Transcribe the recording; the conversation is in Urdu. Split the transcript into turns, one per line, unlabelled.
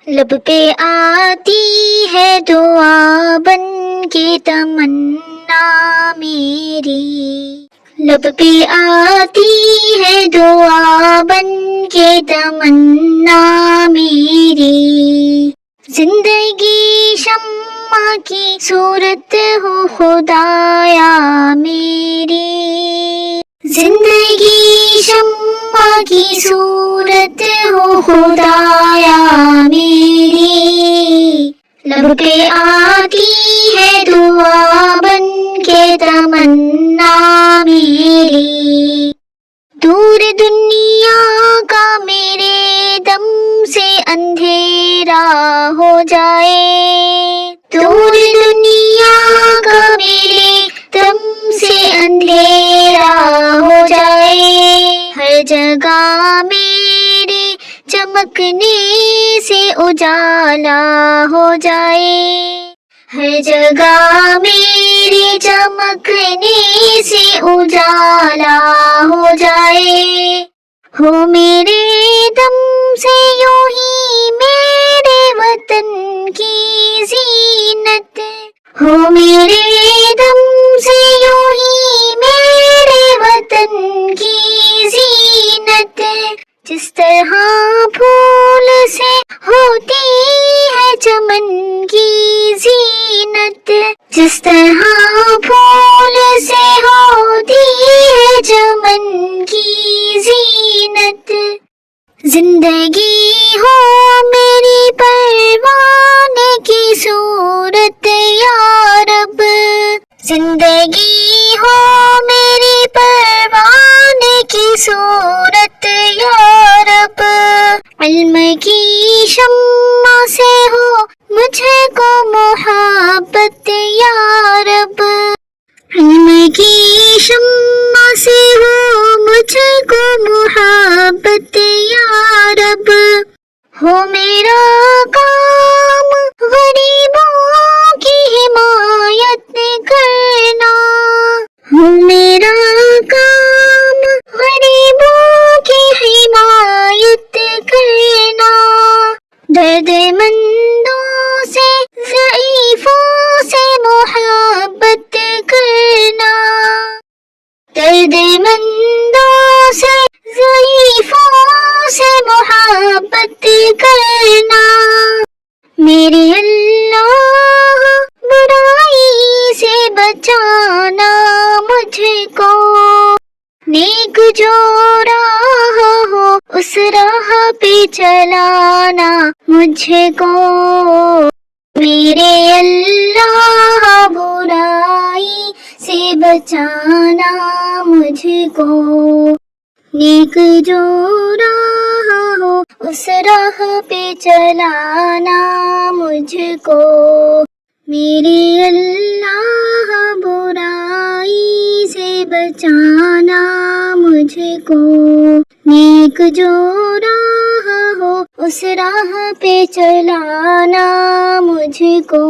لب پہ آتی ہے دعا بن کے تمنا میری، لب پہ آتی ہے دعا بن کے تمنا میری، زندگی شمع کی صورت ہو خدایا میری، زندگی شمع کی صورت ہو خدایا میری، لب پہ آتی ہے دعا بن کے تمنا میری، دور دنیا کا میرے دم سے اندھیرا ہو جائے، دور دنیا کا میرے دم سے اندھیرا ہو جائے، ہر جگہ میرے چمکنے سے اجالا ہو جائے، ہر جگہ میرے چمکنے سے اجالا ہو جائے، ہو میرے دم سے یوں ہی میرے وطن کی زینت، ہو میرے دم سے یوں ہی میرے وطن کی زینت، جس طرح پھول سے ہوتی ہے چمن کی زینت، جس طرح پھول سے ہوتی ہے چمن کی زینت، زندگی ہو میری پروانے کی صورت یا رب، زندگی ہو میری پروانے کی صورت یا رب، علم کی شمع سے ہو مجھے کو محبت یا رب، علم کی شمع سے ہو مجھے کو محبت یا رب، ہو میرا کام غریبوں کی حمایت کرنا، ہو میرا کام غریبوں کی حمایت کرنا، درد مندوں سے ضعیفوں سے محبت کرنا، درد مندوں سے ضعیفوں سے محبت کرنا، میرے اللہ برائی سے بچانا مجھ کو، نیک جو راہ ہو اس راہ پہ چلانا مجھ کو، میرے اللہ برائی سے بچانا مجھ کو، نیک جو راہ ہو اس راہ پہ چلانا مجھ کو، میرے اللہ برائی سے بچانا مجھ کو، نیک جو راہ ہو اس راہ پہ چلانا مجھ کو۔